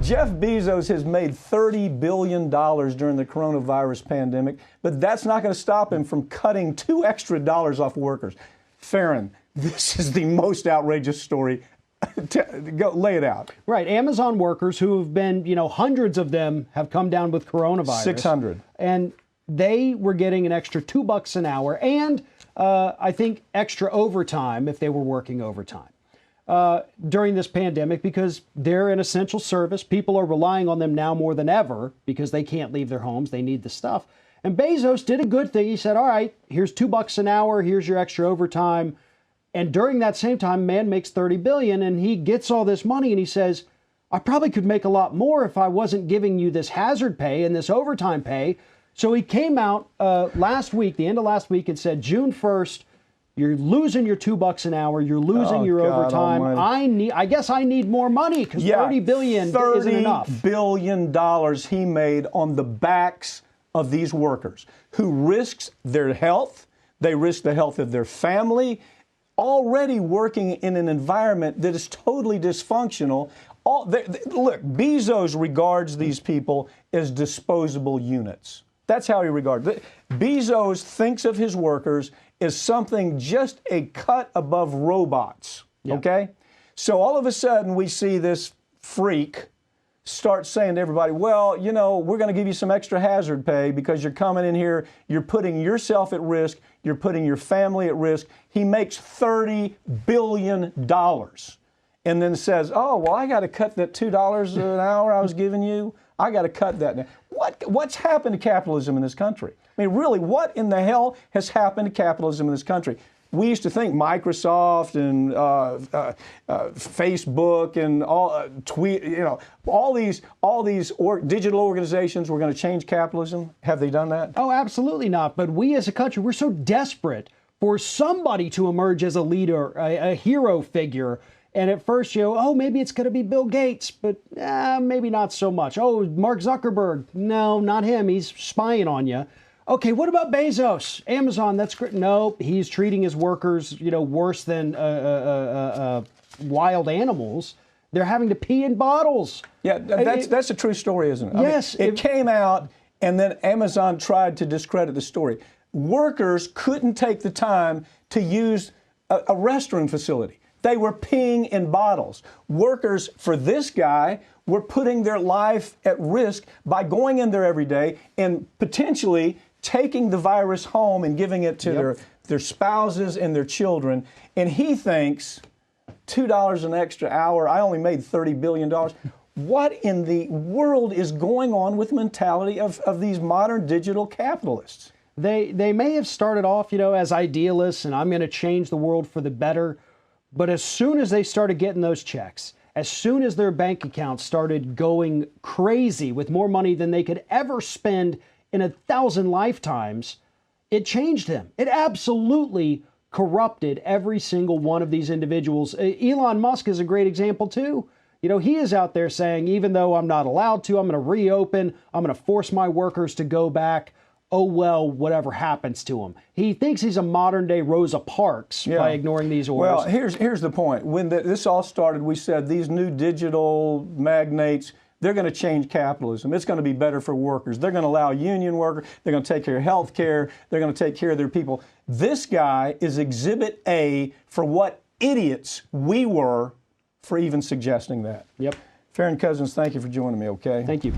Jeff Bezos has made $30 billion during the coronavirus pandemic, but that's not going to stop him from cutting $2 extra off workers. Farron, this is the most outrageous story. Go lay it out. Right. Amazon workers who have been, hundreds of them have come down with coronavirus. 600. And they were getting an extra $2 an hour and I think extra overtime if they were working overtime during this pandemic because they're an essential service. People are relying on them now more than ever because they can't leave their homes. They need the stuff. And Bezos did a good thing. He said, all right, here's $2 an hour. Here's your extra overtime. And during that same time, man makes $30 billion and he gets all this money and he says, I probably could make a lot more if I wasn't giving you this hazard pay and this overtime pay. So he came out last week, the end of last week, and said, June 1st, you're losing your $2 an hour. You're losing your overtime. I guess I need more money because $30 billion isn't enough. $30 billion he made on the backs of these workers who risks their health. They risk the health of their family, already working in an environment that is totally dysfunctional. Look, Bezos regards these people as disposable units. That's how he regards it. Bezos thinks of his workers as something just a cut above robots, okay? So all of a sudden we see this freak start saying to everybody, well, we're going to give you some extra hazard pay because you're coming in here, you're putting yourself at risk, you're putting your family at risk. He makes $30 billion and then says, oh, well, I got to cut that $2 an hour I was giving you. I got to cut that now. What's happened to capitalism in this country? I mean, really, what in the hell has happened to capitalism in this country? We used to think Microsoft and Facebook and all these digital organizations were going to change capitalism. Have they done that? Oh, absolutely not. But we as a country, we're so desperate for somebody to emerge as a leader, a hero figure. And at first, maybe it's going to be Bill Gates, but maybe not so much. Oh, Mark Zuckerberg. No, not him. He's spying on you. Okay, what about Bezos? Amazon, that's great. No, he's treating his workers, worse than wild animals. They're having to pee in bottles. Yeah, that's a true story, isn't it? Yes. It came out, and then Amazon tried to discredit the story. Workers couldn't take the time to use a restroom facility. They were peeing in bottles. Workers for this guy were putting their life at risk by going in there every day and potentially taking the virus home and giving it to their spouses and their children. And he thinks, $2 an extra hour, I only made $30 billion. What in the world is going on with the mentality of these modern digital capitalists? They may have started off, as idealists and I'm going to change the world for the better. But as soon as they started getting those checks, as soon as their bank accounts started going crazy with more money than they could ever spend in 1,000 lifetimes, it changed them. It absolutely corrupted every single one of these individuals. Elon Musk is a great example too. He is out there saying, even though I'm not allowed to, I'm going to reopen, I'm going to force my workers to go back. Oh, well, whatever happens to him. He thinks he's a modern-day Rosa Parks by ignoring these orders. Well, here's the point. When this all started, we said these new digital magnates, they're going to change capitalism. It's going to be better for workers. They're going to allow union workers. They're going to take care of health care. They're going to take care of their people. This guy is Exhibit A for what idiots we were for even suggesting that. Yep. Farron Cousins, thank you for joining me, okay? Thank you.